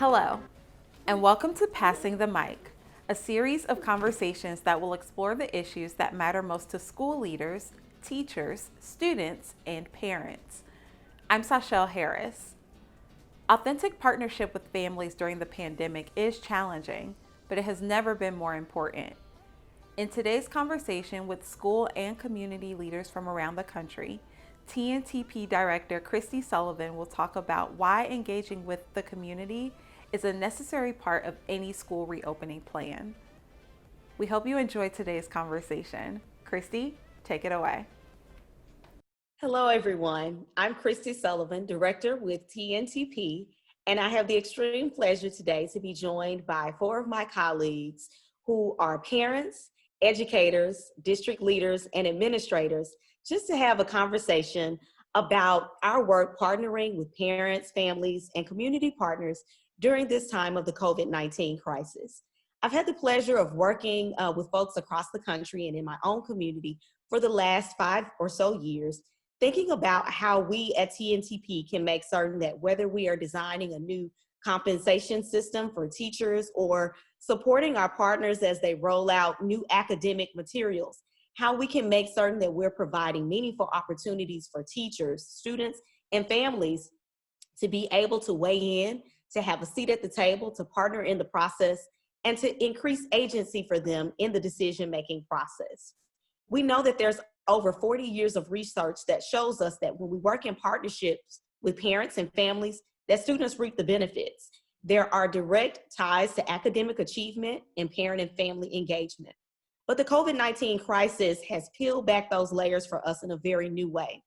Hello, and welcome to Passing the Mic, a series of conversations that will explore the issues that matter most to school leaders, teachers, students, and parents. I'm Sashelle Harris. Authentic partnership with families during the pandemic is challenging, but it has never been more important. In today's conversation with school and community leaders from around the country, TNTP Director Kristy Sullivan will talk about why engaging with the community is a necessary part of any school reopening plan. We hope you enjoyed today's conversation. Kristy, take it away. Hello, everyone. I'm Kristy Sullivan, Director with TNTP, and I have the extreme pleasure today to be joined by four of my colleagues who are parents, educators, district leaders, and administrators, just to have a conversation about our work partnering with parents, families, and community partners during this time of the COVID-19 crisis. I've had the pleasure of working with folks across the country and in my own community for the last 5 or so years, thinking about how we at TNTP can make certain that whether we are designing a new compensation system for teachers or supporting our partners as they roll out new academic materials, how we can make certain that we're providing meaningful opportunities for teachers, students, and families to be able to weigh in, to have a seat at the table, to partner in the process, and to increase agency for them in the decision-making process. We know that there's over 40 years of research that shows us that when we work in partnerships with parents and families, that students reap the benefits. There are direct ties to academic achievement and parent and family engagement. But the COVID-19 crisis has peeled back those layers for us in a very new way.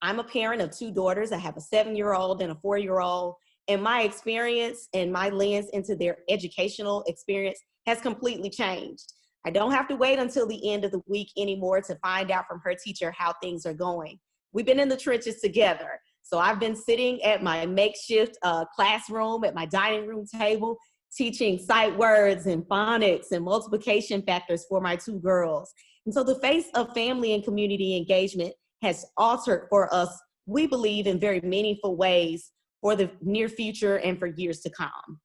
I'm a parent of 2 daughters. I have a 7-year-old and a 4-year-old, and my experience and my lens into their educational experience has completely changed. I don't have to wait until the end of the week anymore to find out from her teacher how things are going. We've been in the trenches together. So I've been sitting at my makeshift classroom at my dining room table, teaching sight words and phonics and multiplication factors for my 2 girls. And so the face of family and community engagement has altered for us, we believe, in very meaningful ways for the near future and for years to come.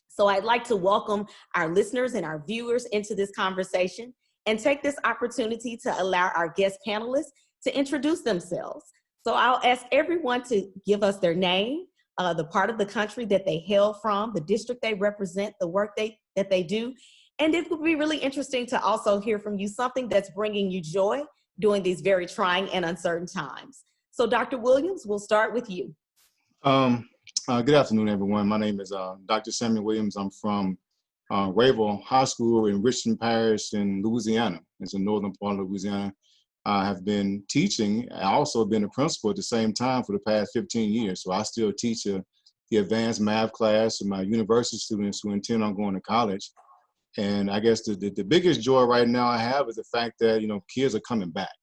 So I'd like to welcome our listeners and our viewers into this conversation and take this opportunity to allow our guest panelists to introduce themselves. So I'll ask everyone to give us their name, the part of the country that they hail from, the district they represent, the work that they do. And it would be really interesting to also hear from you something that's bringing you joy during these very trying and uncertain times. So Dr. Williams, we'll start with you. Good afternoon, everyone. My name is Dr. Samuel Williams. I'm from Rayville High School in Richland Parish in Louisiana. It's the northern part of Louisiana. I have been teaching. I also been a principal at the same time for the past 15 years. So I still teach the advanced math class to my university students who intend on going to college. And I guess the biggest joy right now I have is the fact that, kids are coming back.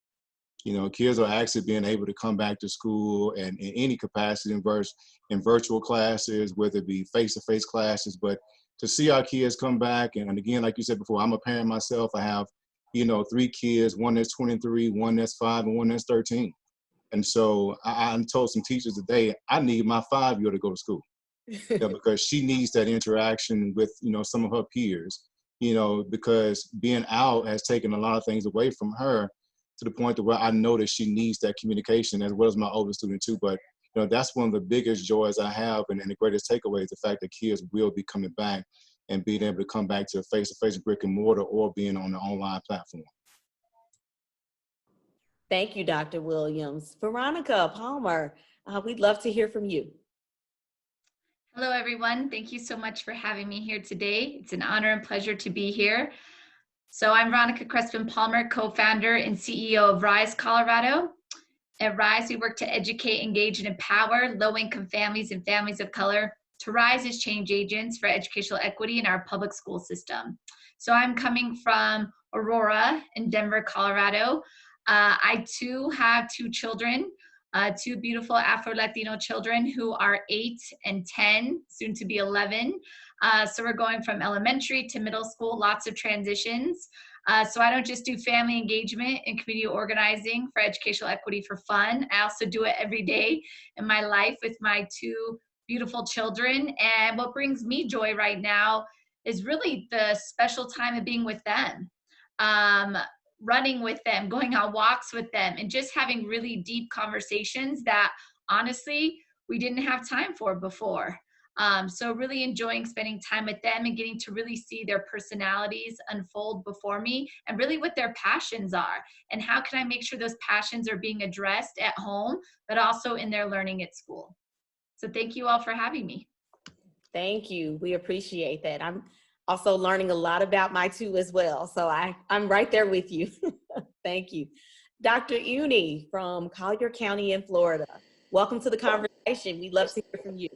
Kids are actually being able to come back to school and in any capacity in virtual classes, whether it be face-to-face classes, but to see our kids come back. And again, like you said before, I'm a parent myself. I have, 3 kids, one that's 23, one that's 5, and one that's 13. And so I told some teachers today, I need my 5-year-old to go to school because she needs that interaction with, some of her peers, because being out has taken a lot of things away from her, to the point where I know that she needs that communication, as well as my older student too. But that's one of the biggest joys I have, and the greatest takeaway is the fact that kids will be coming back and being able to come back to a face-to-face brick and mortar or being on the online platform. Thank you, Dr. Williams. Veronica Palmer, we'd love to hear from you. Hello, everyone. Thank you so much for having me here today. It's an honor and pleasure to be here. So I'm Veronica Crespin-Palmer, co-founder and CEO of RISE Colorado. At RISE, we work to educate, engage, and empower low-income families and families of color to rise as change agents for educational equity in our public school system. So I'm coming from Aurora in Denver, Colorado. I too have 2 children, 2 beautiful Afro-Latino children who are 8 and 10, soon to be 11. So we're going from elementary to middle school, lots of transitions. So I don't just do family engagement and community organizing for educational equity for fun. I also do it every day in my life with my 2 beautiful children. And what brings me joy right now is really the special time of being with them, running with them, going on walks with them, and just having really deep conversations that honestly we didn't have time for before. So really enjoying spending time with them and getting to really see their personalities unfold before me, and really what their passions are and how can I make sure those passions are being addressed at home, but also in their learning at school. So thank you all for having me. Thank you. We appreciate that. I'm also learning a lot about my two as well. So I'm right there with you. Thank you. Dr. Aune from Collier County in Florida. Welcome to the conversation. We'd love to hear from you.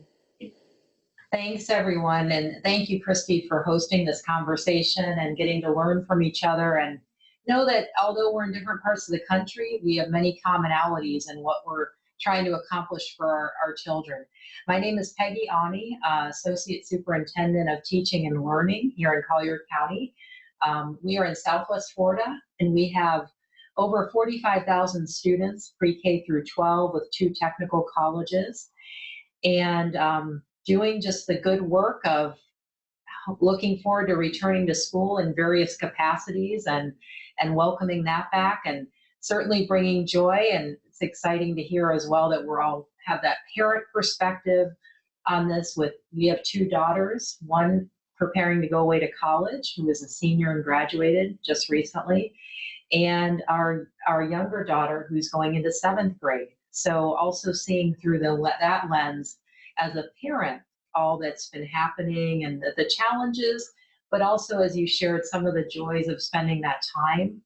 Thanks, everyone. And thank you, Kristy, for hosting this conversation and getting to learn from each other, and know that although we're in different parts of the country, we have many commonalities in what we're trying to accomplish for our children. My name is Peggy Aune, Associate Superintendent of Teaching and Learning here in Collier County. We are in Southwest Florida, and we have over 45,000 students, pre-K through 12, with 2 technical colleges. And doing just the good work of looking forward to returning to school in various capacities and welcoming that back, and certainly bringing joy. And it's exciting to hear as well that we're all have that parent perspective on this. We have 2 daughters, one preparing to go away to college, who is a senior and graduated just recently, and our younger daughter who's going into 7th grade. So also seeing through that lens as a parent, all that's been happening and the challenges, but also, as you shared, some of the joys of spending that time.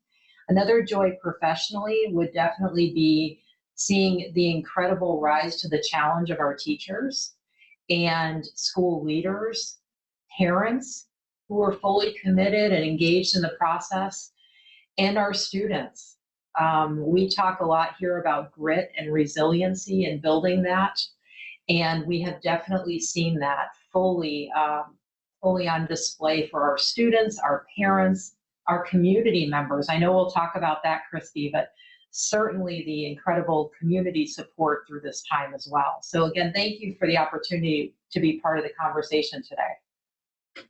Another joy professionally would definitely be seeing the incredible rise to the challenge of our teachers and school leaders, parents who are fully committed and engaged in the process, and our students. We talk a lot here about grit and resiliency and building that. And we have definitely seen that fully on display for our students, our parents, our community members. I know we'll talk about that, Kristy, but certainly the incredible community support through this time as well. So again, thank you for the opportunity to be part of the conversation today.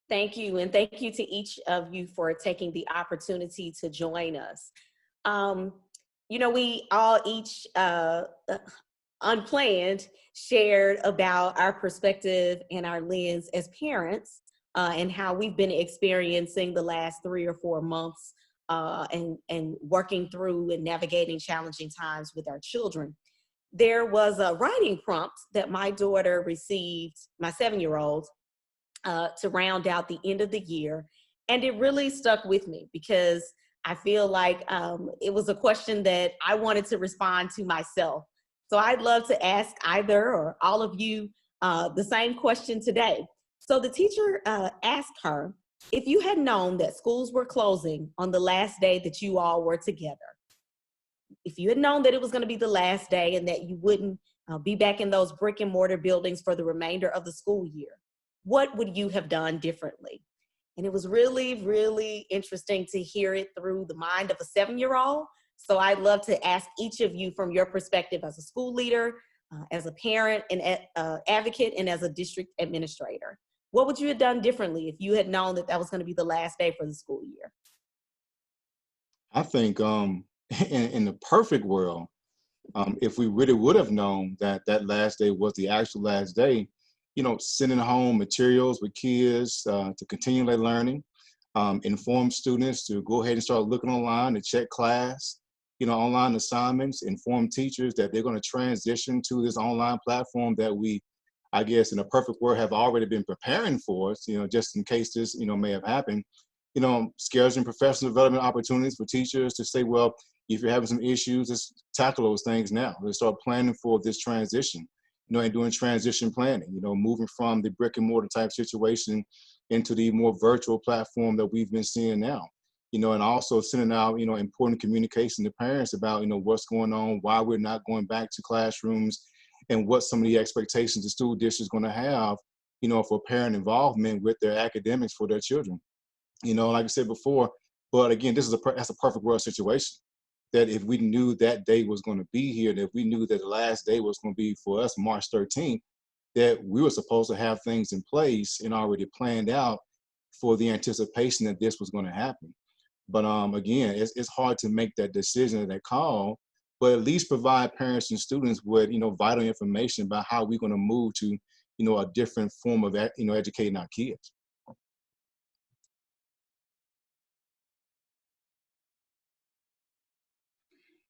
Thank you. And thank you to each of you for taking the opportunity to join us. We all each unplanned shared about our perspective and our lens as parents, and how we've been experiencing the last 3 or 4 months and working through and navigating challenging times with our children. There was a writing prompt that my daughter received, my 7-year-old, to round out the end of the year. And it really stuck with me because I feel like it was a question that I wanted to respond to myself. So I'd love to ask either or all of you the same question today. So the teacher asked her, if you had known that schools were closing on the last day that you all were together, if you had known that it was going to be the last day and that you wouldn't be back in those brick and mortar buildings for the remainder of the school year, what would you have done differently? And it was really, really interesting to hear it through the mind of a 7-year-old. So I'd love to ask each of you from your perspective as a school leader, as a parent and advocate, and as a district administrator. What would you have done differently if you had known that that was going to be the last day for the school year? I think in the perfect world, if we really would have known that that last day was the actual last day, sending home materials with kids to continue their learning, inform students to go ahead and start looking online to check class, online assignments, inform teachers that they're going to transition to this online platform that we, I guess, in a perfect world, have already been preparing for us, just in case this, may have happened. Scheduling professional development opportunities for teachers to say, well, if you're having some issues, let's tackle those things now. Let's start planning for this transition, and doing transition planning, moving from the brick and mortar type situation into the more virtual platform that we've been seeing now. And also sending out, important communication to parents about, what's going on, why we're not going back to classrooms, and what some of the expectations the school district is going to have, for parent involvement with their academics for their children. Like I said before, but again, that's a perfect world situation. that if we knew that day was going to be here, and if we knew that the last day was going to be for us March 13th, that we were supposed to have things in place and already planned out for the anticipation that this was going to happen. But again, it's hard to make that decision, that call, but at least provide parents and students with, vital information about how we're going to move to, a different form of, educating our kids.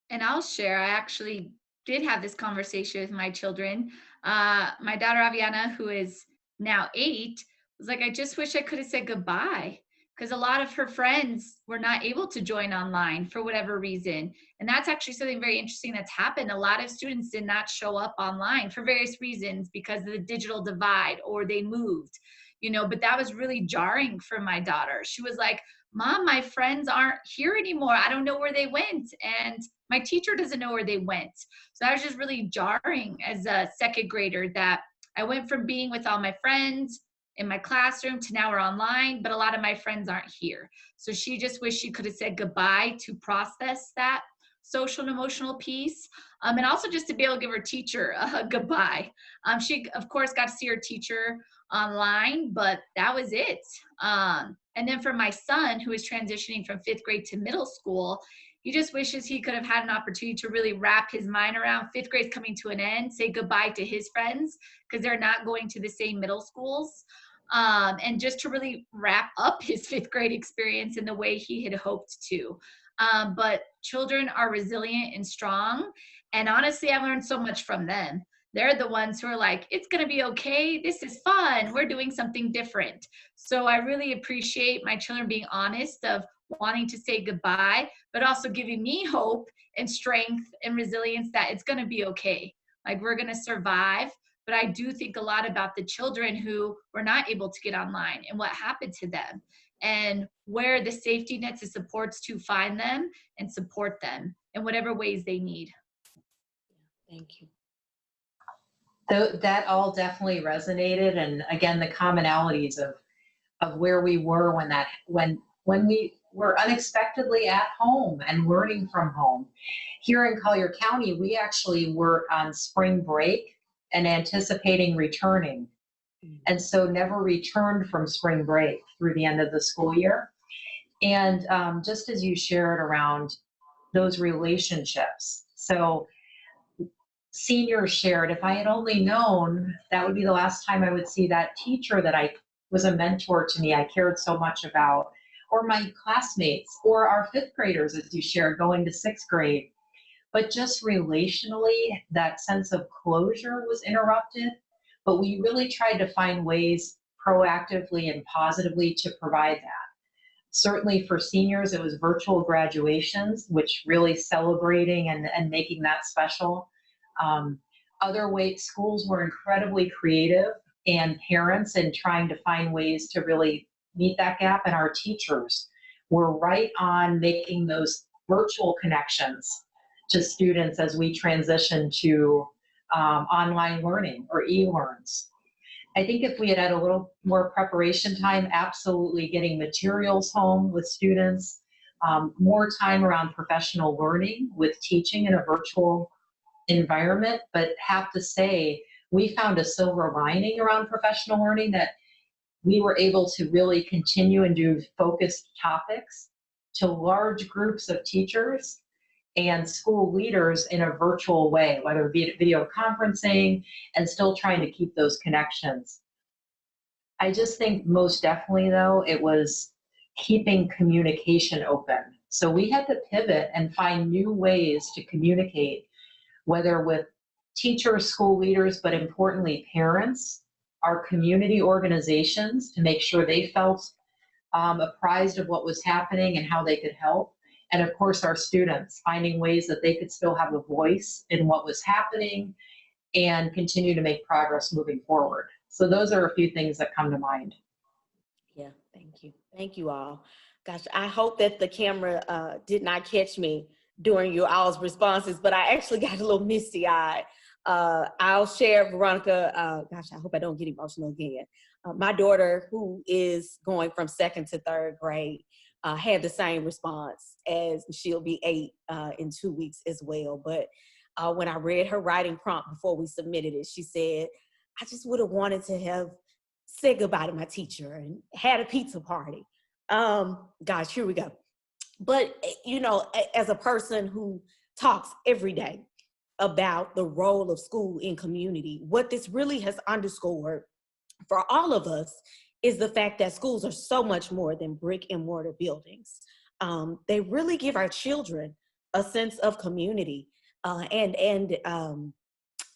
And I'll share, I actually did have this conversation with my children. My daughter Aviana, who is now 8, was like, I just wish I could have said goodbye, because a lot of her friends were not able to join online for whatever reason. And that's actually something very interesting that's happened. A lot of students did not show up online for various reasons because of the digital divide, or they moved, but that was really jarring for my daughter. She was like, Mom, my friends aren't here anymore. I don't know where they went. And my teacher doesn't know where they went. So that was just really jarring as a second grader, that I went from being with all my friends in my classroom to now we're online, but a lot of my friends aren't here. So she just wished she could have said goodbye to process that social and emotional piece. And also just to be able to give her teacher a goodbye. She, of course, got to see her teacher online, but that was it. And then for my son, who is transitioning from 5th grade to middle school, he just wishes he could have had an opportunity to really wrap his mind around 5th grade's coming to an end, say goodbye to his friends, because they're not going to the same middle schools. And just to really wrap up his 5th grade experience in the way he had hoped to. But children are resilient and strong. And honestly, I learned so much from them. They're the ones who are like, it's going to be okay. This is fun. We're doing something different. So I really appreciate my children being honest of wanting to say goodbye, but also giving me hope and strength and resilience that it's going to be okay. Like, we're going to survive. But I do think a lot about the children who were not able to get online and what happened to them, and where the safety nets and supports to find them and support them in whatever ways they need. Thank you. That all definitely resonated. And again, the commonalities of where we were when we were unexpectedly at home and learning from home. Here in Collier County, we actually were on spring break and anticipating returning. And so never returned from spring break through the end of the school year. And just as you shared around those relationships. So seniors shared, if I had only known, that would be the last time I would see that teacher that I was a mentor to me, I cared so much about, or my classmates, or our 5th graders, as you shared, going to 6th grade. But just relationally, that sense of closure was interrupted. But we really tried to find ways proactively and positively to provide that. Certainly for seniors, it was virtual graduations, which really celebrating and making that special. Other ways, schools were incredibly creative, and parents in trying to find ways to really meet that gap. And our teachers were right on making those virtual connections to students as we transition to online learning or e-learns. I think if we had had a little more preparation time, absolutely getting materials home with students, more time around professional learning with teaching in a virtual environment. But have to say, we found a silver lining around professional learning, that we were able to really continue and do focused topics to large groups of teachers and school leaders in a virtual way, whether it be video conferencing, and still trying to keep those connections. I just think most definitely, though, it was keeping communication open. So we had to pivot and find new ways to communicate, whether with teachers, school leaders, but importantly, parents, our community organizations, to make sure they felt apprised of what was happening and how they could help. And of course, our students, finding ways that they could still have a voice in what was happening and continue to make progress moving forward. So those are a few things that come to mind. Yeah, thank you. Thank you all. Gosh, I hope that the camera did not catch me during your all's responses, but I actually got a little misty-eyed. I'll share, Veronica, gosh, I hope I don't get emotional again. My daughter, who is going from 2nd to 3rd grade, had the same response, as she'll be 8 in 2 weeks as well. But when I read her writing prompt before we submitted it, she said, I just would have wanted to have said goodbye to my teacher and had a pizza party. Gosh, here we go. But, you know, as a person who talks every day about the role of school in community, what this really has underscored for all of us is the fact that schools are so much more than brick and mortar buildings. They really give our children a sense of community. And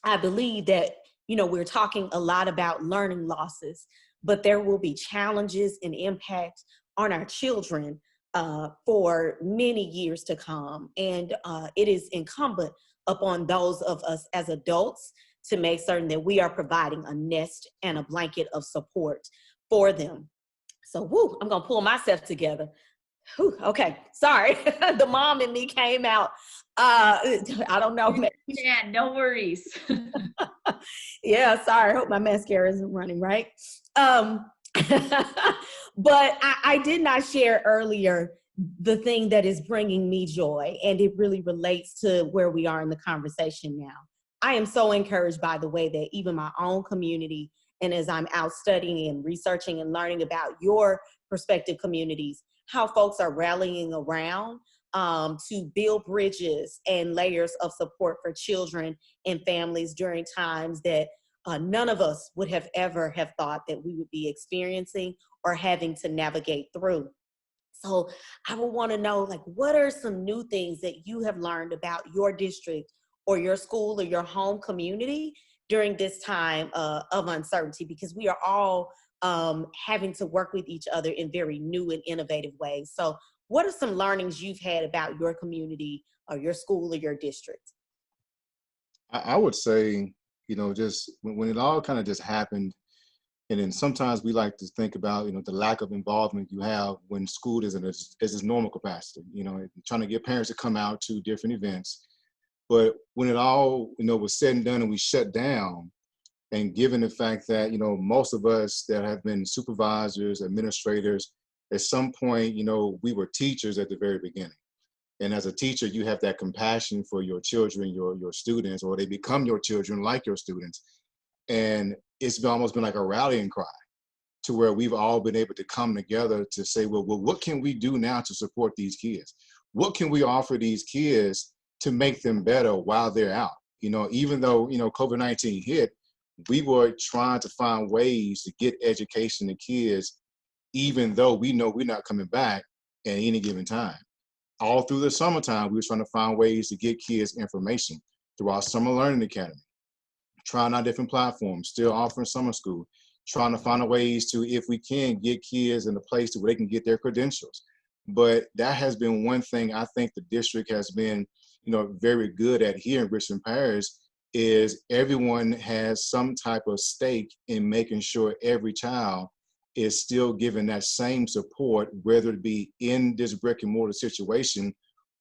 I believe that, you know, we're talking a lot about learning losses, but there will be challenges and impact on our children for many years to come. And it is incumbent upon those of us as adults to make certain that we are providing a nest and a blanket of support for them. So, whoo, I'm gonna pull myself together. Whew, okay, sorry, the mom in me came out. I don't know. Yeah, no worries. Yeah, sorry, I hope my mascara isn't running right. But I did not share earlier the thing that is bringing me joy, and it really relates to where we are in the conversation now. I am so encouraged by the way that even my own community, and as I'm out studying and researching and learning about your prospective communities, how folks are rallying around to build bridges and layers of support for children and families during times that none of us would have ever have thought that we would be experiencing or having to navigate through. So I would want to know, like, what are some new things that you have learned about your district or your school or your home community during this time of uncertainty? Because we are all having to work with each other in very new and innovative ways. So what are some learnings you've had about your community or your school or your district? I would say, you know, just when it all kind of just happened, and then sometimes we like to think about, you know, the lack of involvement you have when school is in its normal capacity, you know, trying to get parents to come out to different events. But when it all, you know, was said and done and we shut down, and given the fact that, you know, most of us that have been supervisors, administrators, at some point, you know, we were teachers at the very beginning. And as a teacher, you have that compassion for your children, your students, or they become your children like your students. And it's almost been like a rallying cry to where we've all been able to come together to say, well, what can we do now to support these kids? What can we offer these kids to make them better while they're out? You know, even though, you know, COVID-19 hit, we were trying to find ways to get education to kids, even though we know we're not coming back at any given time. All through the summertime, we were trying to find ways to get kids information through our Summer Learning Academy, trying out different platforms, still offering summer school, trying to find ways to, if we can, get kids in a place to where they can get their credentials. But that has been one thing I think the district has been, you know, very good at here in Richland Parish, is everyone has some type of stake in making sure every child is still given that same support, whether it be in this brick and mortar situation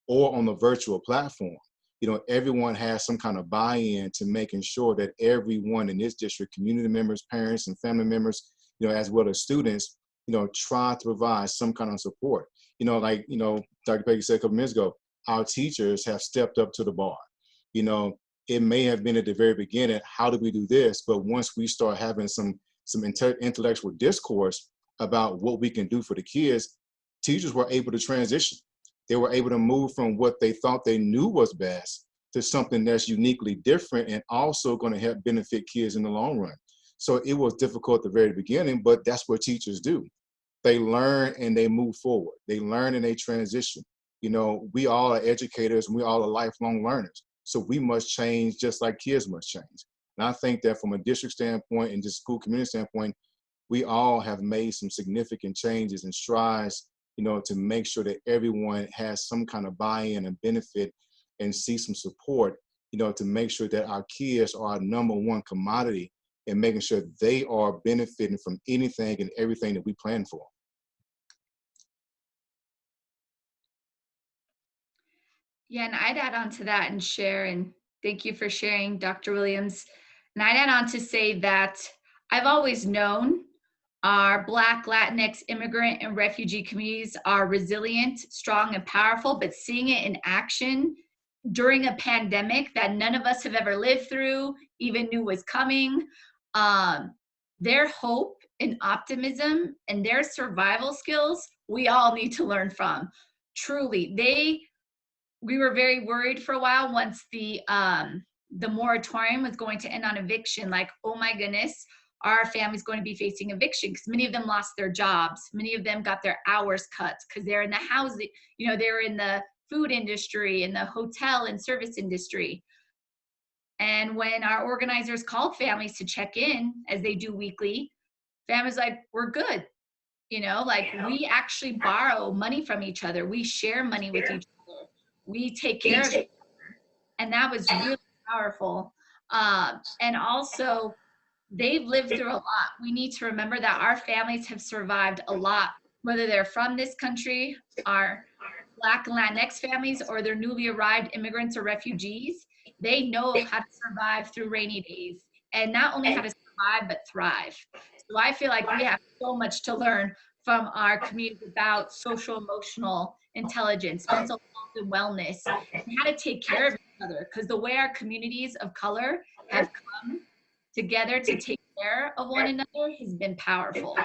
or on the virtual platform. You know, everyone has some kind of buy-in to making sure that everyone in this district, community members, parents, and family members, you know, as well as students, you know, try to provide some kind of support. You know, like, you know, Dr. Peggy said a couple minutes ago, our teachers have stepped up to the bar. You know, it may have been at the very beginning, how do we do this? But once we start having some intellectual discourse about what we can do for the kids, teachers were able to transition. They were able to move from what they thought they knew was best to something that's uniquely different and also going to help benefit kids in the long run. So it was difficult at the very beginning, but that's what teachers do. They learn and they move forward. They learn and they transition. You know, we all are educators and we all are lifelong learners. So we must change just like kids must change. And I think that from a district standpoint and just school community standpoint, we all have made some significant changes and strides, you know, to make sure that everyone has some kind of buy-in and benefit and see some support, you know, to make sure that our kids are our number one commodity and making sure they are benefiting from anything and everything that we plan for. Yeah, and I'd add on to that and share, and thank you for sharing, Dr. Williams. And I'd add on to say that I've always known Our Black, Latinx, immigrant, and refugee communities are resilient, strong, and powerful, but seeing it in action during a pandemic that none of us have ever lived through, even knew was coming, their hope and optimism and their survival skills, we all need to learn from. Truly, we were very worried for a while once the moratorium was going to end on eviction, like, oh my goodness, our family's going to be facing eviction, because many of them lost their jobs. Many of them got their hours cut because they're in the housing, they're in the food industry, in the hotel and service industry. And when our organizers called families to check in, as they do weekly, families like, we're good. We actually borrow money from each other. We share money with each other. We take care of each other. And that was really powerful. And also, they've lived through a lot. We need to remember that our families have survived a lot, whether they're from this country, our Black and Latinx families, or they're newly arrived immigrants or refugees. They know how to survive through rainy days, and not only how to survive, but thrive. So I feel like we have so much to learn from our community about social emotional intelligence, mental health and wellness, and how to take care of each other. Because the way our communities of color have come together to take care of one another has been powerful.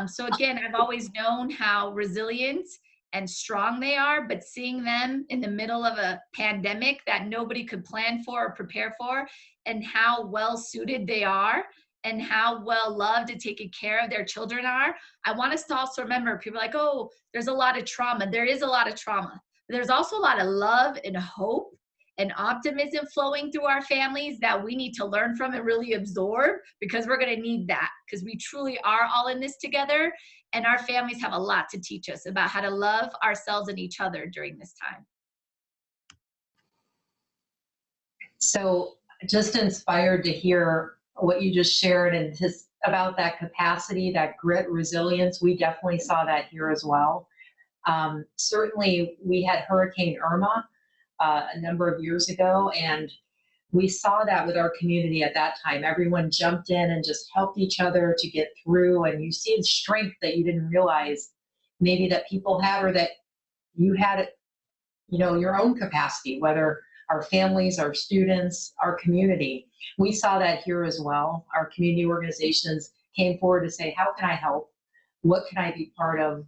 So again, I've always known how resilient and strong they are, but seeing them in the middle of a pandemic that nobody could plan for or prepare for, and how well suited they are and how well loved and taken care of their children are. I want us to also remember, people are like, oh, there's a lot of trauma. There is a lot of trauma. But there's also a lot of love and hope and optimism flowing through our families that we need to learn from and really absorb, because we're going to need that, because we truly are all in this together, and our families have a lot to teach us about how to love ourselves and each other during this time. So just inspired to hear what you just shared, and just about that capacity, that grit, resilience. We definitely saw that here as well. Certainly we had Hurricane Irma a number of years ago, and we saw that with our community at that time. Everyone jumped in and just helped each other to get through, and you see the strength that you didn't realize maybe that people had, or that you had, your own capacity, whether our families, our students, our community. We saw that here as well. Our community organizations came forward to say, how can I help? What can I be part of?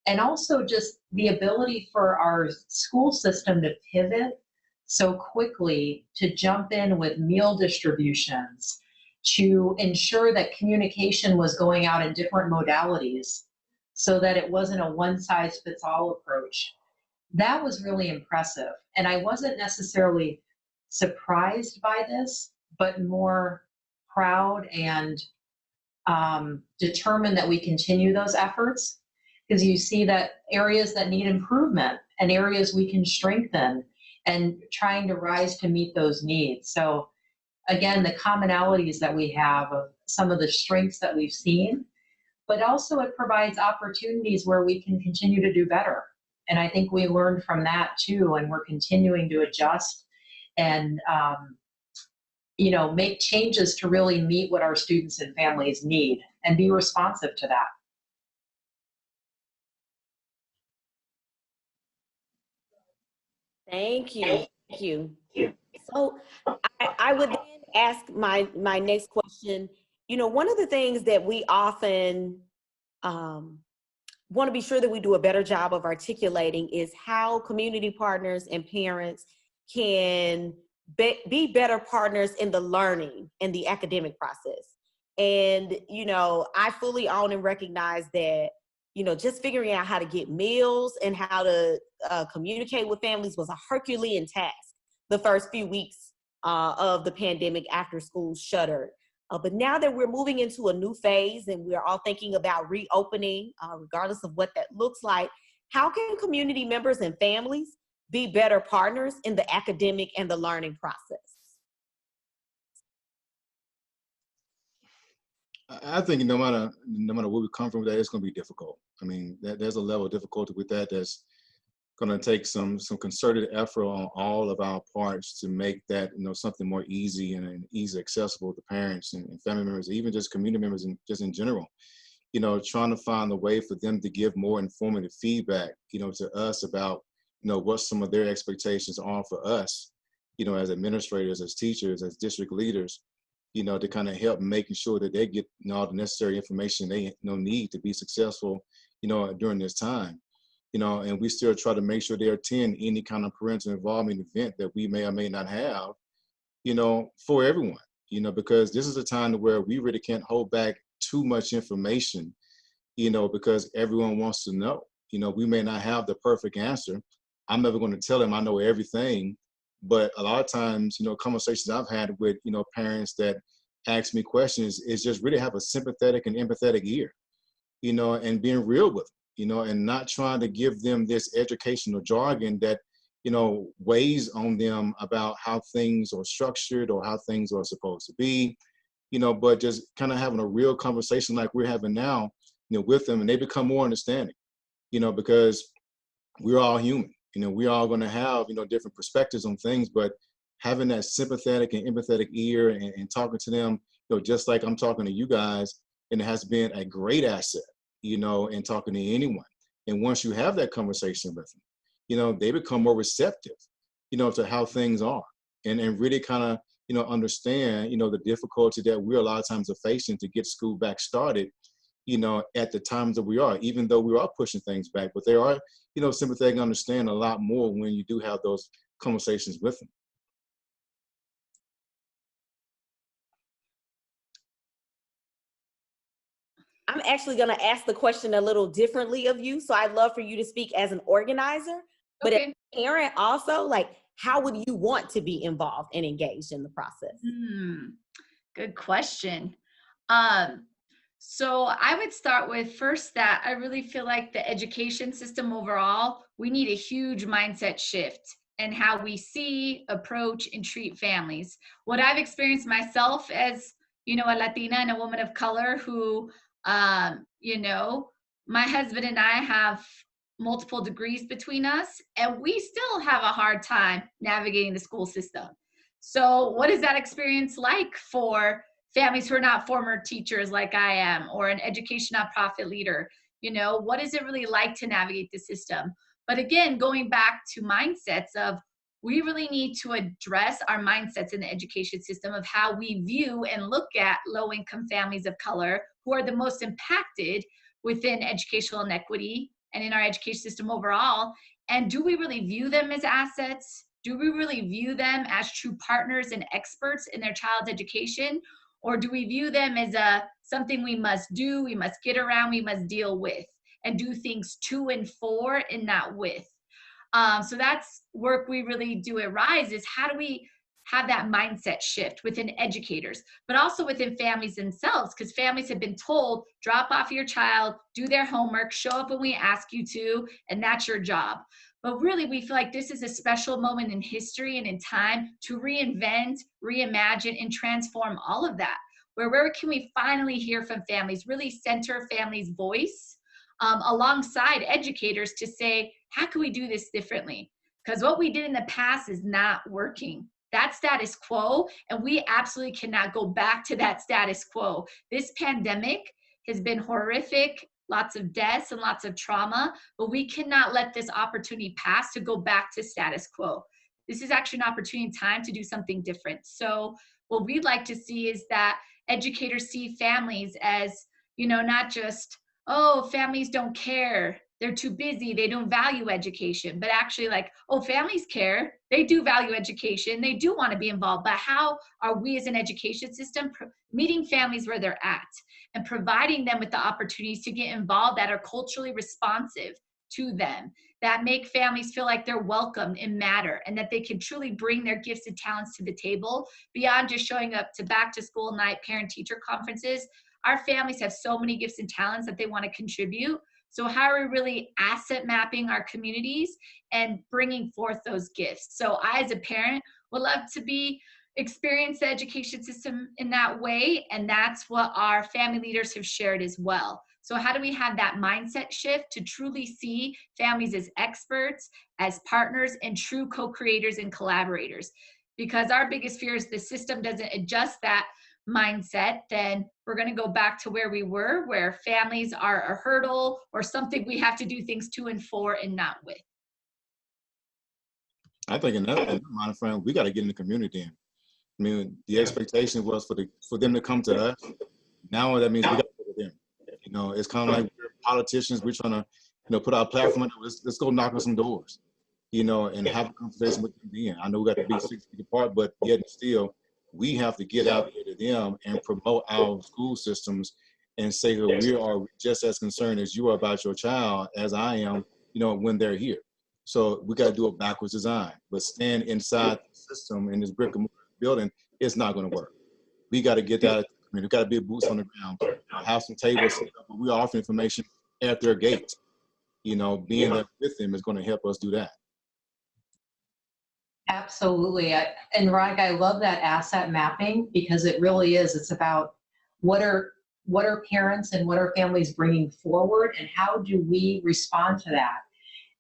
And also just the ability for our school system to pivot so quickly, to jump in with meal distributions, to ensure that communication was going out in different modalities so that it wasn't a one-size-fits-all approach. That was really impressive. And I wasn't necessarily surprised by this, but more proud and determined that we continue those efforts, because you see that areas that need improvement and areas we can strengthen, and trying to rise to meet those needs. So again, the commonalities that we have of some of the strengths that we've seen, but also it provides opportunities where we can continue to do better. And I think we learned from that too, and we're continuing to adjust and make changes to really meet what our students and families need and be responsive to that. Thank you. Thank you. So I would then ask my next question. One of the things that we often want to be sure that we do a better job of articulating is how community partners and parents can be better partners in the learning and the academic process. And, I fully own and recognize that, just figuring out how to get meals and how to communicate with families was a Herculean task the first few weeks of the pandemic after schools shuttered. But now that we're moving into a new phase and we're all thinking about reopening, regardless of what that looks like, how can community members and families be better partners in the academic and the learning process? I think no matter where we come from, that it's going to be difficult. I mean, there's a level of difficulty with that that's going to take some concerted effort on all of our parts to make that something more easy and easily accessible to parents and family members, even just community members and just in general. trying to find a way for them to give more informative feedback, to us about, what some of their expectations are for us, as administrators, as teachers, as district leaders, to kind of help making sure that they get all the necessary information they need to be successful, during this time. And we still try to make sure they attend any kind of parental involvement event that we may or may not have, for everyone, because this is a time where we really can't hold back too much information, because everyone wants to know. We may not have the perfect answer. I'm never going to tell them I know everything, but a lot of times, conversations I've had with, parents that ask me questions is just really have a sympathetic and empathetic ear, and being real with them, and not trying to give them this educational jargon that, weighs on them about how things are structured or how things are supposed to be, but just kind of having a real conversation like we're having now, with them, and they become more understanding, because we're all human. We're all going to have, different perspectives on things, but having that sympathetic and empathetic ear and talking to them, just like I'm talking to you guys, and it has been a great asset, in talking to anyone. And once you have that conversation with them, they become more receptive, to how things are, and really kind of, understand, the difficulty that we a lot of times are facing to get school back started, at the times that we are, even though we are pushing things back, but they are, sympathetic and understand a lot more when you do have those conversations with them. I'm actually going to ask the question a little differently of you. So I'd love for you to speak as an organizer, but Okay. as a parent also, like, how would you want to be involved and engaged in the process? Good question. So I would start with first that I really feel like the education system overall, we need a huge mindset shift in how we see, approach, and treat families. What I've experienced myself as, a Latina and a woman of color who, my husband and I have multiple degrees between us, and we still have a hard time navigating the school system. So what is that experience like for families who are not former teachers like I am, or an education nonprofit leader? What is it really like to navigate the system? But again, going back to mindsets of, we really need to address our mindsets in the education system of how we view and look at low-income families of color who are the most impacted within educational inequity and in our education system overall. And do we really view them as assets? Do we really view them as true partners and experts in their child's education? Or do we view them as something we must do, we must get around, we must deal with, and do things to and for and not with? So that's work we really do at RISE, is how do we have that mindset shift within educators, but also within families themselves, because families have been told, drop off your child, do their homework, show up when we ask you to, and that's your job. But really, we feel like this is a special moment in history and in time to reinvent, reimagine, and transform all of that. Where can we finally hear from families, really center families' voice alongside educators to say, how can we do this differently? Because what we did in the past is not working. That's status quo, and we absolutely cannot go back to that status quo. This pandemic has been horrific, lots of deaths and lots of trauma, but we cannot let this opportunity pass to go back to status quo. This is actually an opportunity in time to do something different. So what we'd like to see is that educators see families as, not just, oh, families don't care, they're too busy, they don't value education, but actually like, oh, families care, they do value education, they do want to be involved, but how are we as an education system meeting families where they're at and providing them with the opportunities to get involved that are culturally responsive to them, that make families feel like they're welcomed and matter, and that they can truly bring their gifts and talents to the table beyond just showing up to back to school night parent-teacher conferences. Our families have so many gifts and talents that they want to contribute. So how are we really asset mapping our communities and bringing forth those gifts? So I, as a parent, would love to experience the education system in that way. And that's what our family leaders have shared as well. So how do we have that mindset shift to truly see families as experts, as partners, and true co-creators and collaborators? Because our biggest fear is the system doesn't adjust that mindset, then we're going to go back to where we were, where families are a hurdle or something we have to do things to and for and not with. I think in that mind frame, we got to get in the community in. I mean, the expectation was for them to come to us. Now that means we got to go to them. You know, it's kind of like we're politicians. We're trying to, you know, put our platform out. Let's go knock on some doors, you know, and have a conversation with them then. I know we got to be 6 feet apart, but yet still, we have to get out there to them and promote our school systems and say that we are just as concerned as you are about your child as I am, you know, when they're here. So we got to do a backwards design, but stand inside the system in this brick and mortar building, it's not going to work. We got to get that. I mean, we got to be boots on the ground, have some tables set up, but we offer information at their gate. You know, being there with them is going to help us do that. Absolutely. And Veronica, I love that asset mapping, because it really is. It's about what are parents and what are families bringing forward, and how do we respond to that?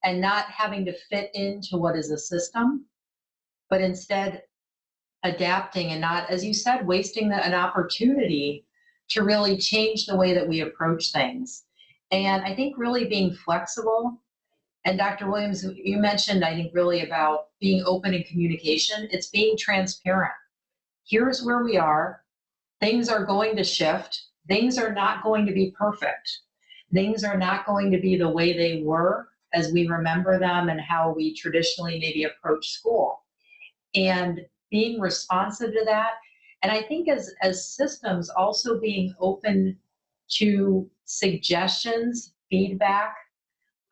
And not having to fit into what is a system, but instead adapting and not, as you said, wasting an opportunity to really change the way that we approach things. And I think really being flexible. And Dr. Williams, you mentioned, I think, really about being open in communication. It's being transparent. Here's where we are. Things are going to shift. Things are not going to be perfect. Things are not going to be the way they were as we remember them and how we traditionally maybe approach school. And being responsive to that. And I think as systems, also being open to suggestions, feedback,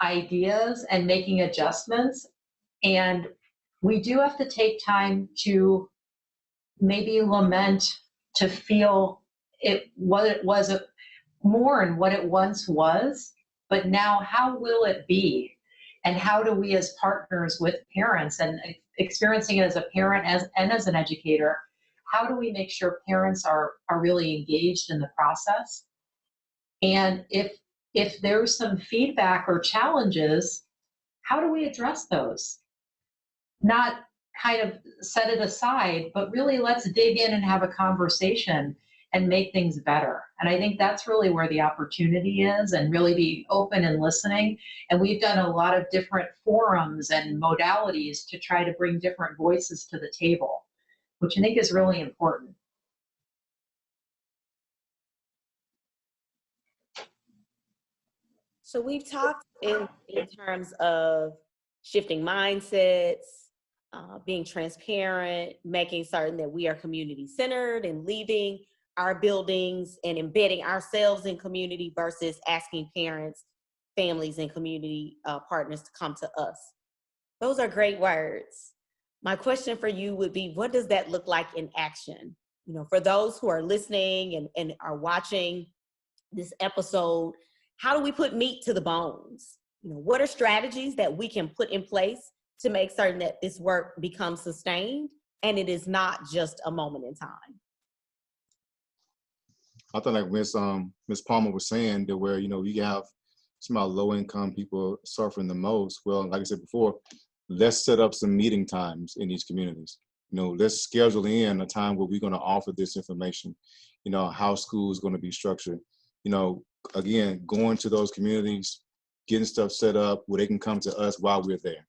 ideas, and making adjustments. And we do have to take time to maybe lament, to feel what it was, mourn what it once was, but now how will it be? And how do we as partners with parents, and experiencing it as a parent and as an educator, how do we make sure parents are really engaged in the process? And if there's some feedback or challenges, how do we address those? Not kind of set it aside, but really let's dig in and have a conversation and make things better. And I think that's really where the opportunity is, and really be open and listening. And we've done a lot of different forums and modalities to try to bring different voices to the table, which I think is really important. So we've talked in terms of shifting mindsets, being transparent, making certain that we are community centered, and leaving our buildings and embedding ourselves in community versus asking parents, families, and community partners to come to us. Those are great words. My question for you would be, what does that look like in action? You know, for those who are listening and are watching this episode, how do we put meat to the bones? You know, what are strategies that we can put in place to make certain that this work becomes sustained and it is not just a moment in time? I thought like Ms. Palmer was saying that where, you know, you have some of our low income people suffering the most. Well, like I said before, let's set up some meeting times in these communities. You know, let's schedule in a time where we're going to offer this information, you know, how school is going to be structured. You know, again, going to those communities, getting stuff set up where they can come to us while we're there.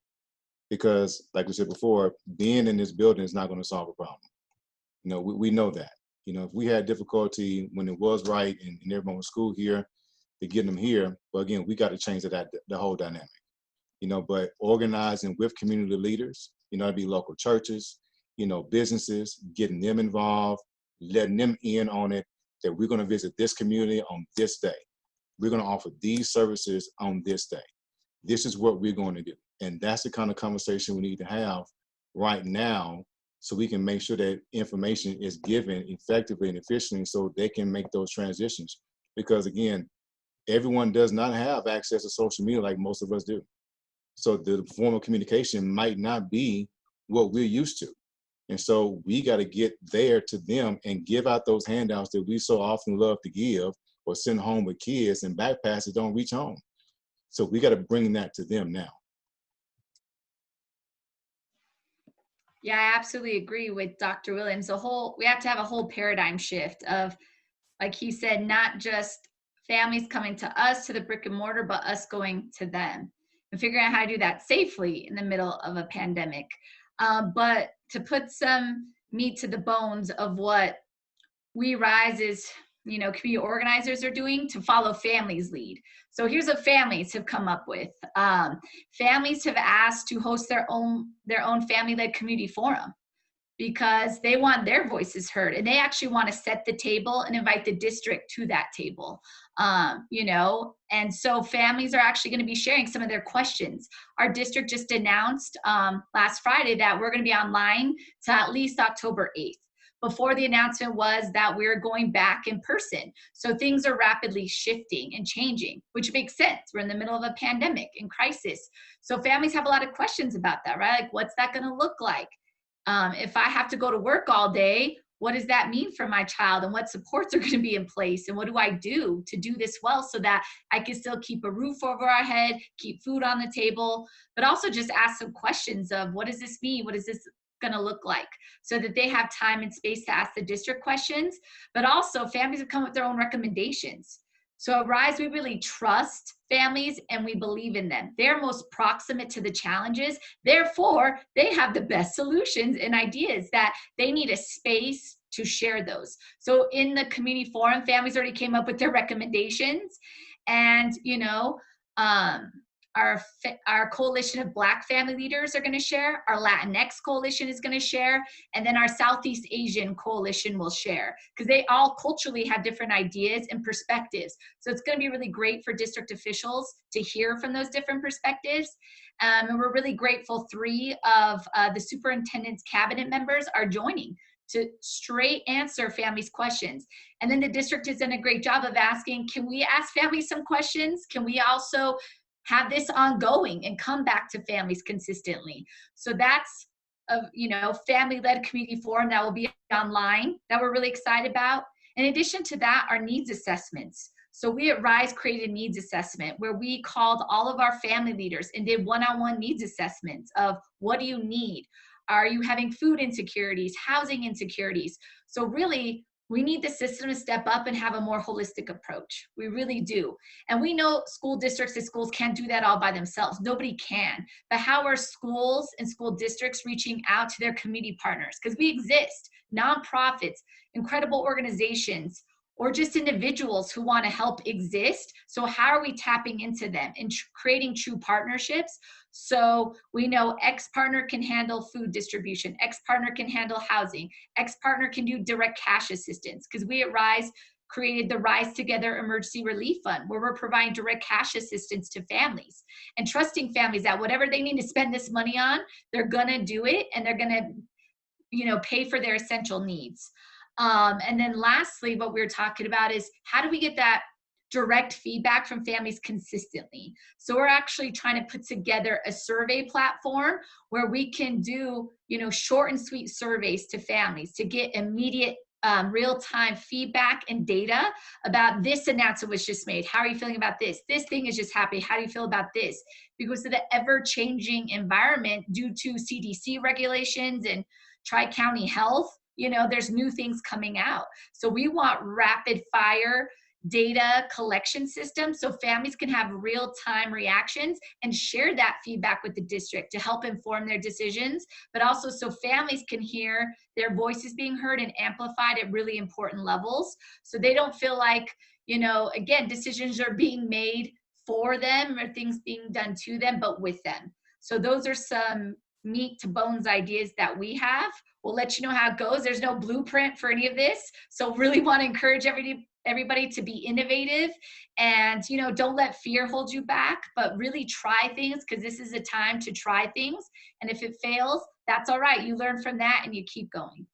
Because like we said before, being in this building is not going to solve a problem. You know, we know that. You know, if we had difficulty when it was right and everyone was school here, to get them here, but again, we got to change the whole dynamic. You know, but organizing with community leaders, you know, it'd be local churches, you know, businesses, getting them involved, letting them in on it, that we're going to visit this community on this day. We're going to offer these services on this day. This is what we're going to do. And that's the kind of conversation we need to have right now, so we can make sure that information is given effectively and efficiently so they can make those transitions. Because again, everyone does not have access to social media like most of us do. So the form of communication might not be what we're used to. And so we got to get there to them and give out those handouts that we so often love to give, or send home with kids, and backpasses don't reach home. So we got to bring that to them now. Yeah, I absolutely agree with Dr. Williams. We have to have a whole paradigm shift of, like he said, not just families coming to us, to the brick and mortar, but us going to them and figuring out how to do that safely in the middle of a pandemic. But to put some meat to the bones of what we Rise as, community organizers are doing to follow families' lead. So here's what families have come up with. Families have asked to host their own family-led community forum because they want their voices heard, and they actually want to set the table and invite the district to that table. And so families are actually going to be sharing some of their questions. Our district just announced last Friday that we're going to be online to at least October 8th. Before, the announcement was that we're going back in person. So things are rapidly shifting and changing, which makes sense. We're in the middle of a pandemic and crisis. So families have a lot of questions about that, right? Like, what's that going to look like? If I have to go to work all day, what does that mean for my child, and what supports are going to be in place, and what do I do to do this well so that I can still keep a roof over our head, keep food on the table, but also just ask some questions of, what does this mean? What is this going to look like, so that they have time and space to ask the district questions. But also, families have come with their own recommendations. So at Rise, we really trust families and we believe in them. They're most proximate to the challenges. Therefore, they have the best solutions and ideas that they need a space to share those. So in the community forum, families already came up with their recommendations. And, our coalition of Black family leaders are going to share, our Latinx coalition is going to share, and then our Southeast Asian coalition will share, because they all culturally have different ideas and perspectives. So it's going to be really great for district officials to hear from those different perspectives. And we're really grateful 3 of the superintendent's cabinet members are joining to straight answer families' questions. And then the district has done a great job of asking, can we ask families some questions? Can we also have this ongoing and come back to families consistently? So that's a family-led community forum that will be online that we're really excited about. In addition to that, our needs assessments. So we at Rise created a needs assessment where we called all of our family leaders and did one-on-one needs assessments of, what do you need? Are you having food insecurities, housing insecurities? So really, we need the system to step up and have a more holistic approach. We really do. And we know school districts and schools can't do that all by themselves. Nobody can. But how are schools and school districts reaching out to their community partners? Because we exist, nonprofits, incredible organizations, or just individuals who want to help exist. So how are we tapping into them and creating true partnerships? So we know X partner can handle food distribution, X partner can handle housing, X partner can do direct cash assistance, because we at Rise created the Rise Together Emergency Relief Fund, where we're providing direct cash assistance to families and trusting families that whatever they need to spend this money on, they're gonna do it, and they're gonna pay for their essential needs. And then lastly, what we were talking about is, how do we get that direct feedback from families consistently? So we're actually trying to put together a survey platform where we can do, short and sweet surveys to families to get immediate real-time feedback and data about, this announcement was just made. How are you feeling about this? This thing is just happening. How do you feel about this? Because of the ever-changing environment due to CDC regulations and Tri-County Health, there's new things coming out. So we want rapid fire data collection system so families can have real-time reactions and share that feedback with the district to help inform their decisions, but also so families can hear their voices being heard and amplified at really important levels, so they don't feel like, again, decisions are being made for them or things being done to them, but with them. So those are some meat to bones ideas that we have. We'll let you know how it goes. There's no blueprint for any of this. So really want to encourage everybody to be innovative, and don't let fear hold you back, but really try things, because this is a time to try things. And if it fails, that's all right. You learn from that and you keep going.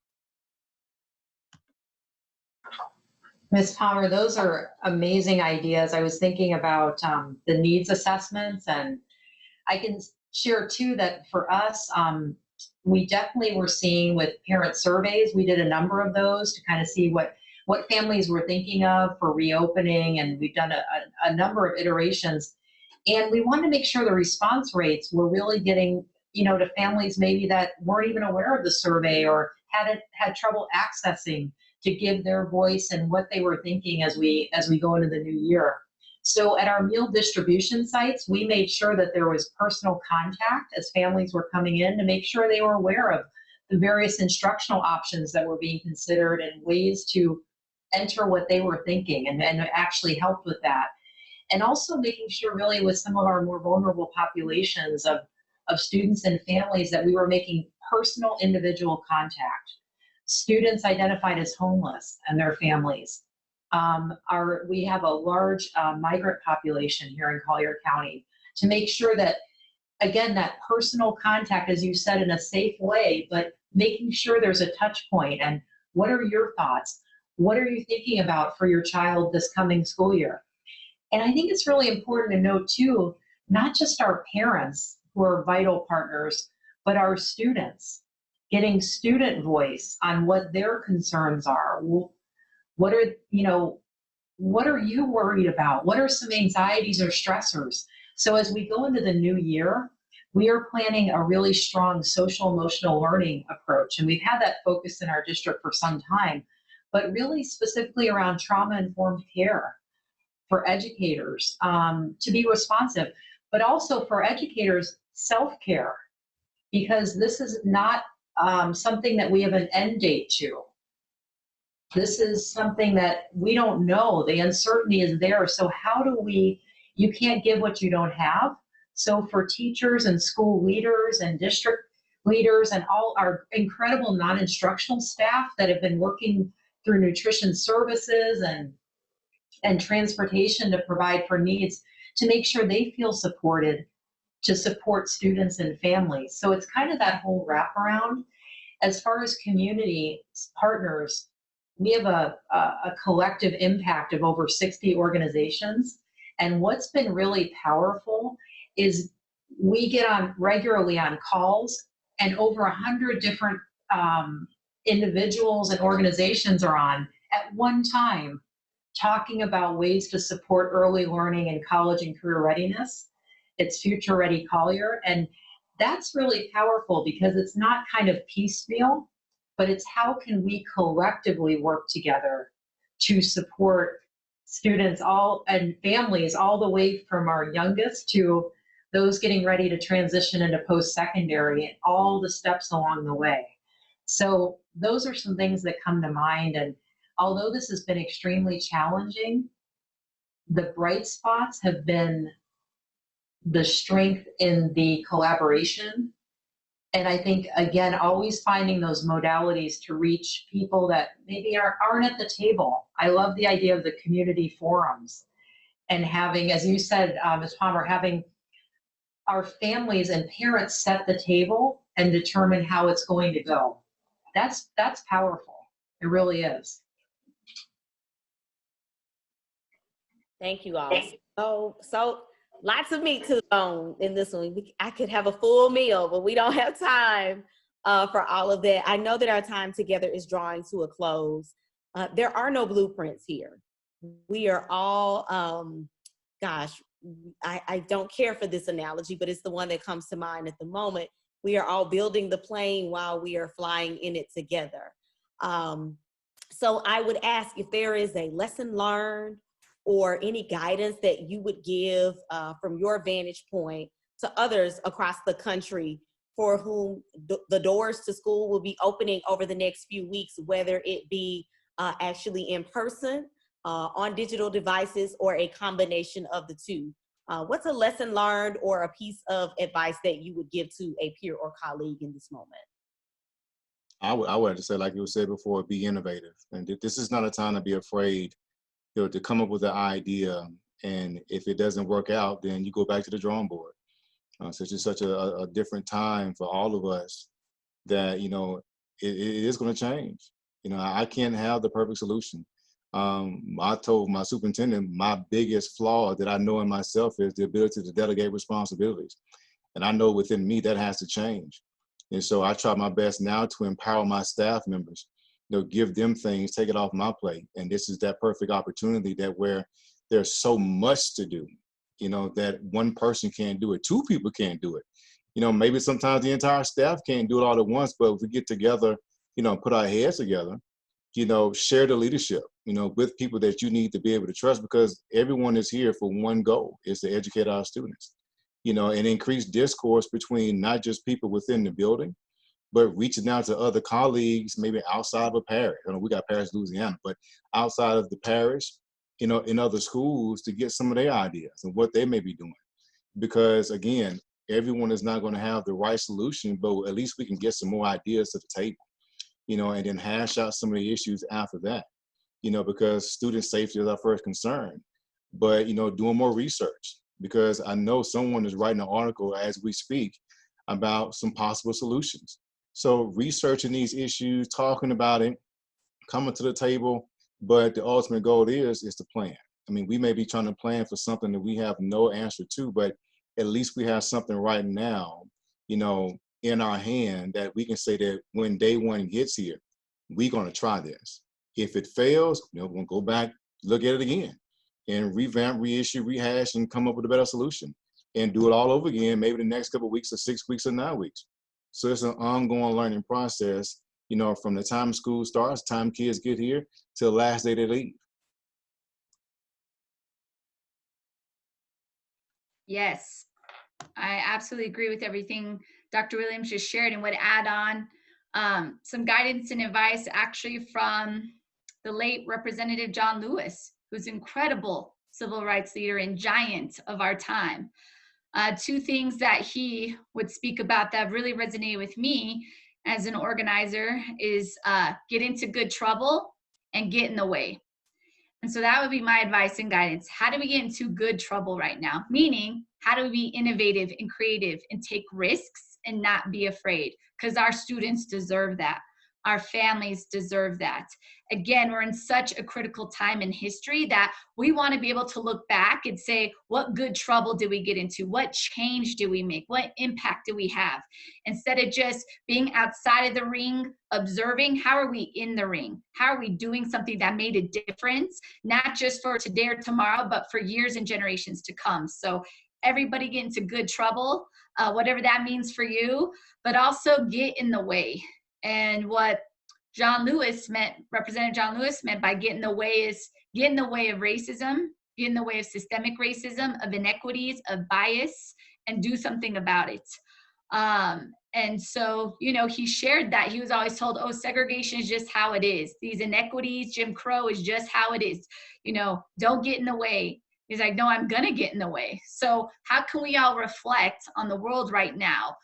Ms. Palmer, those are amazing ideas. I was thinking about the needs assessments, and I can share too that for us, we definitely were seeing with parent surveys, we did a number of those to kind of see what families were thinking of for reopening, and we've done a number of iterations. And we wanted to make sure the response rates were really getting to families maybe that weren't even aware of the survey or had trouble accessing to give their voice and what they were thinking as we go into the new year. So at our meal distribution sites, we made sure that there was personal contact as families were coming in to make sure they were aware of the various instructional options that were being considered and ways to enter what they were thinking and actually helped with that. And also making sure really with some of our more vulnerable populations of students and families that we were making personal individual contact. Students identified as homeless and their families. We have a large migrant population here in Collier County to make sure that, again, that personal contact, as you said, in a safe way, but making sure there's a touch point. And what are your thoughts? What are you thinking about for your child this coming school year? And I think it's really important to note too, not just our parents who are vital partners, but our students, getting student voice on what their concerns are. What are you worried about? What are some anxieties or stressors? So as we go into the new year, we are planning a really strong social emotional learning approach. And we've had that focus in our district for some time, but really specifically around trauma-informed care for educators to be responsive, but also for educators, self-care, because this is not something that we have an end date to. This is something that we don't know. The uncertainty is there. So how do you can't give what you don't have. So for teachers and school leaders and district leaders and all our incredible non-instructional staff that have been working through nutrition services and transportation to provide for needs, to make sure they feel supported, to support students and families. So it's kind of that whole wraparound. As far as community partners, we have a collective impact of over 60 organizations. And what's been really powerful is we get on regularly on calls, and over 100 different individuals and organizations are on at one time talking about ways to support early learning in college and career readiness. It's Future Ready Collier. And that's really powerful because it's not kind of piecemeal, but it's how can we collectively work together to support students and families all the way from our youngest to those getting ready to transition into post-secondary and all the steps along the way. So those are some things that come to mind. And although this has been extremely challenging, the bright spots have been the strength in the collaboration. And I think, again, always finding those modalities to reach people that maybe aren't at the table. I love the idea of the community forums and having, as you said, Ms. Palmer, having our families and parents set the table and determine how it's going to go. That's powerful. It really is. Thank you all. So lots of meat to the bone in this one. I could have a full meal, but we don't have time for all of that. I know that our time together is drawing to a close. There are no blueprints here. We are all, I don't care for this analogy, but it's the one that comes to mind at the moment. We are all building the plane while we are flying in it together. So I would ask if there is a lesson learned or any guidance that you would give from your vantage point to others across the country for whom the doors to school will be opening over the next few weeks, whether it be actually in person, on digital devices, or a combination of the two. What's a lesson learned or a piece of advice that you would give to a peer or colleague in this moment? I would have to say, like you said before, be innovative. And this is not a time to be afraid, to come up with an idea. And if it doesn't work out, then you go back to the drawing board. So it's just such a different time for all of us that, it is going to change. I can't have the perfect solution. I told my superintendent my biggest flaw that I know in myself is the ability to delegate responsibilities. And I know within me that has to change. And so I try my best now to empower my staff members, give them things, take it off my plate. And this is that perfect opportunity that where there's so much to do, that one person can't do it, two people can't do it. Maybe sometimes the entire staff can't do it all at once, but if we get together, put our heads together, share the leadership, with people that you need to be able to trust, because everyone is here for one goal, is to educate our students, and increase discourse between not just people within the building, but reaching out to other colleagues, maybe outside of a parish. We got Parish, Louisiana, but outside of the parish, in other schools, to get some of their ideas and what they may be doing. Because again, everyone is not going to have the right solution, but at least we can get some more ideas to the table, and then hash out some of the issues after that, because student safety is our first concern. But, doing more research, because I know someone is writing an article as we speak about some possible solutions. So researching these issues, talking about it, coming to the table, but the ultimate goal is to plan. We may be trying to plan for something that we have no answer to, but at least we have something right now, in our hand, that we can say that when day one gets here, we're going to try this. If it fails, we're going to go back, look at it again, and revamp, reissue, rehash, and come up with a better solution, and do it all over again, maybe the next couple of weeks or 6 weeks or 9 weeks. So it's an ongoing learning process, from the time school starts, time kids get here, till the last day they leave. Yes, I absolutely agree with everything Dr. Williams just shared, and would add on some guidance and advice actually from the late Representative John Lewis, who's an incredible civil rights leader and giant of our time. Two things that he would speak about that really resonated with me as an organizer is get into good trouble and get in the way. And so that would be my advice and guidance. How do we get into good trouble right now? Meaning, how do we be innovative and creative and take risks and not be afraid? Because our students deserve that. Our families deserve that. Again, we're in such a critical time in history that we want to be able to look back and say, what good trouble did we get into? What change did we make? What impact do we have? Instead of just being outside of the ring, observing, how are we in the ring? How are we doing something that made a difference, not just for today or tomorrow, but for years and generations to come? So everybody get into good trouble, whatever that means for you, but also get in the way. And what John Lewis meant, Representative John Lewis meant by get in the way is get in the way of racism, get in the way of systemic racism, of inequities, of bias, and do something about it. And so, he shared that. He was always told, oh, segregation is just how it is. These inequities, Jim Crow is just how it is. Don't get in the way. He's like, no, I'm going to get in the way. So how can we all reflect on the world right now?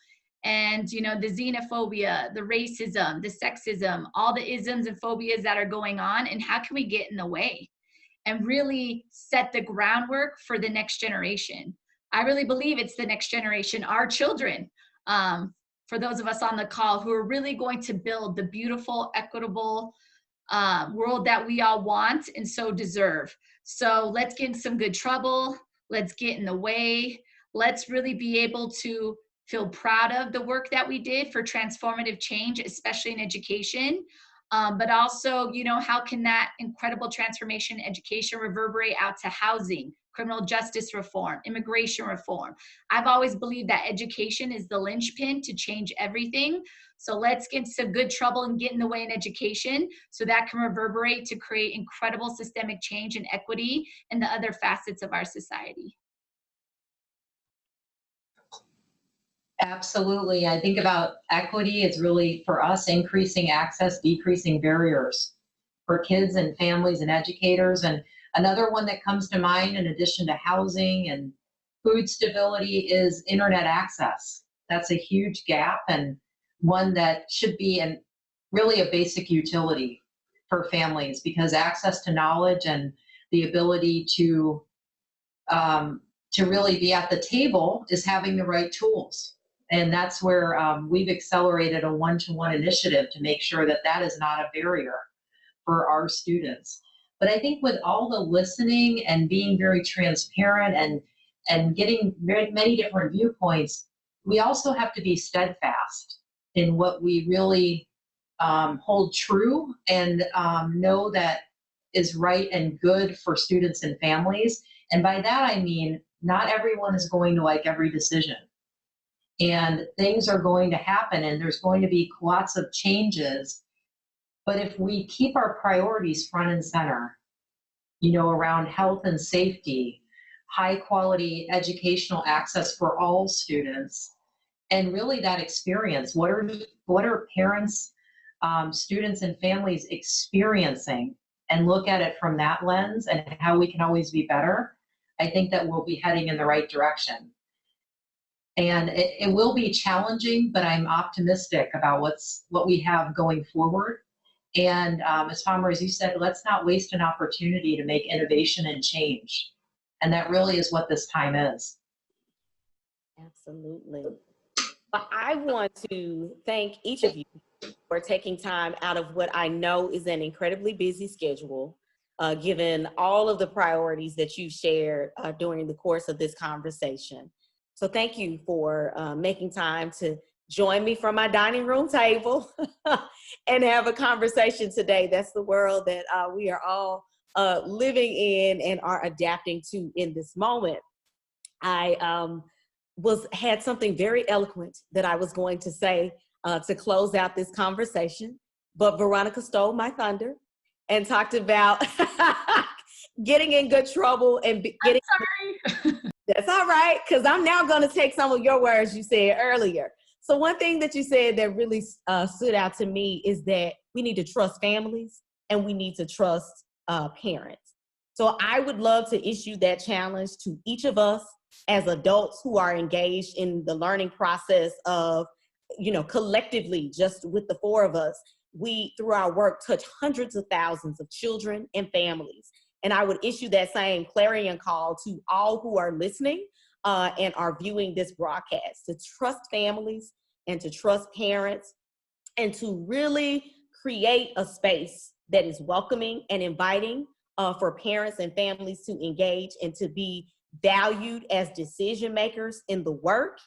And, the xenophobia, the racism, the sexism, all the isms and phobias that are going on, and how can we get in the way and really set the groundwork for the next generation? I really believe it's the next generation, our children, for those of us on the call, who are really going to build the beautiful, equitable world that we all want and so deserve. So let's get in some good trouble. Let's get in the way. Let's really be able to feel proud of the work that we did for transformative change, especially in education. But also, how can that incredible transformation in education reverberate out to housing, criminal justice reform, immigration reform? I've always believed that education is the linchpin to change everything. So let's get some good trouble and get in the way in education so that can reverberate to create incredible systemic change and equity in the other facets of our society. Absolutely. I think about equity. It's really, for us, increasing access, decreasing barriers for kids and families and educators. And another one that comes to mind, in addition to housing and food stability, is internet access. That's a huge gap, and one that should be really a basic utility for families, because access to knowledge and the ability to really be at the table is having the right tools. And that's where we've accelerated a one-to-one initiative to make sure that that is not a barrier for our students. But I think with all the listening and being very transparent and getting very many different viewpoints, we also have to be steadfast in what we really hold true and know that is right and good for students and families. And by that, I mean, not everyone is going to like every decision. And things are going to happen and there's going to be lots of changes. But if we keep our priorities front and center, around health and safety, high quality educational access for all students, and really that experience, what are parents, students and families experiencing, and look at it from that lens and how we can always be better, I think that we'll be heading in the right direction. And it will be challenging, but I'm optimistic about what we have going forward. And Ms. Palmer, as you said, let's not waste an opportunity to make innovation and change. And that really is what this time is. Absolutely. But I want to thank each of you for taking time out of what I know is an incredibly busy schedule, given all of the priorities that you shared during the course of this conversation. So thank you for making time to join me from my dining room table and have a conversation today. That's the world that we are all living in and are adapting to in this moment. I had something very eloquent that I was going to say to close out this conversation, but Veronica stole my thunder and talked about getting in good trouble and getting. I'm sorry. That's all right, because I'm now going to take some of your words you said earlier. So one thing that you said that really stood out to me is that we need to trust families and we need to trust parents. So I would love to issue that challenge to each of us as adults who are engaged in the learning process of, collectively, just with the four of us, we, through our work, touch hundreds of thousands of children and families. And I would issue that same clarion call to all who are listening and are viewing this broadcast to trust families and to trust parents and to really create a space that is welcoming and inviting for parents and families to engage and to be valued as decision makers in the work.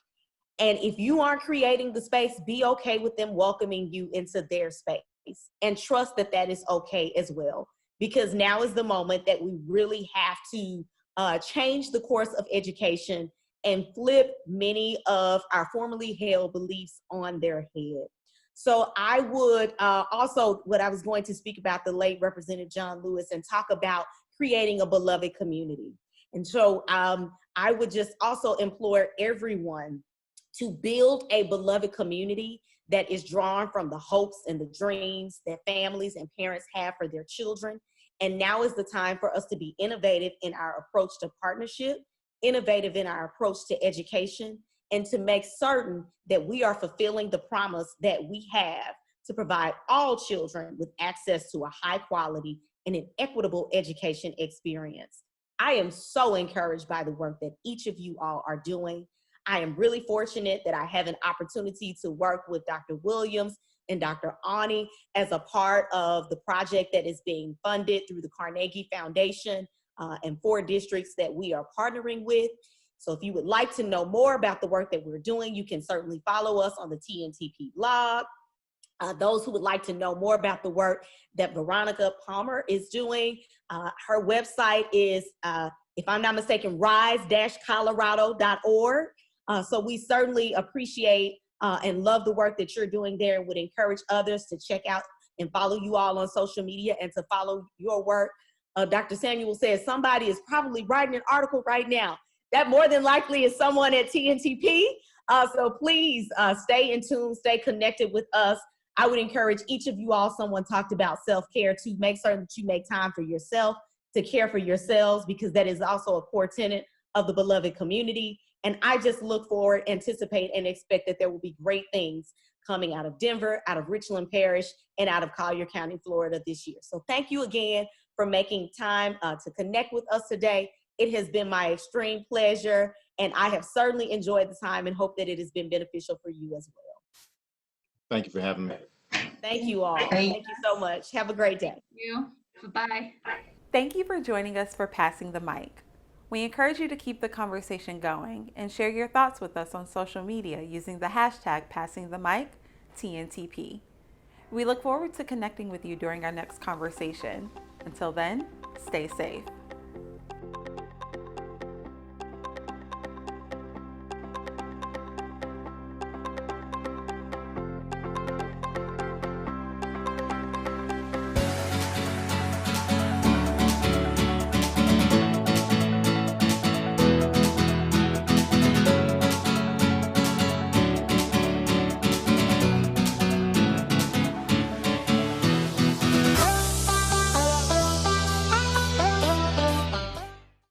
And if you aren't creating the space, be okay with them welcoming you into their space and trust that that is okay as well. Because now is the moment that we really have to change the course of education and flip many of our formerly held beliefs on their head. So I would also, what I was going to speak about the late Representative John Lewis and talk about creating a beloved community. And so I would just also implore everyone to build a beloved community that is drawn from the hopes and the dreams that families and parents have for their children. And now is the time for us to be innovative in our approach to partnership, innovative in our approach to education, and to make certain that we are fulfilling the promise that we have to provide all children with access to a high quality and an equitable education experience. I am so encouraged by the work that each of you all are doing. I am really fortunate that I have an opportunity to work with Dr. Williams and Dr. Aune as a part of the project that is being funded through the Carnegie Foundation and 4 districts that we are partnering with. So if you would like to know more about the work that we're doing, you can certainly follow us on the TNTP blog. Those who would like to know more about the work that Veronica Palmer is doing, her website is, if I'm not mistaken, rise-colorado.org. So we certainly appreciate and love the work that you're doing there and would encourage others to check out and follow you all on social media and to follow your work. Dr. Samuel says somebody is probably writing an article right now. That more than likely is someone at TNTP. So please stay in tune, stay connected with us. I would encourage each of you all, someone talked about self-care, to make certain that you make time for yourself, to care for yourselves, because that is also a core tenet of the beloved community. And I just look forward, anticipate, and expect that there will be great things coming out of Denver, out of Richland Parish, and out of Collier County, Florida this year. So thank you again for making time to connect with us today. It has been my extreme pleasure, and I have certainly enjoyed the time and hope that it has been beneficial for you as well. Thank you for having me. Thank you all. Thank you so much. Have a great day. Thank you. Bye-bye. Thank you for joining us for Passing the Mic. We encourage you to keep the conversation going and share your thoughts with us on social media using the hashtag #PassingTheMic_TNTP. We look forward to connecting with you during our next conversation. Until then, stay safe.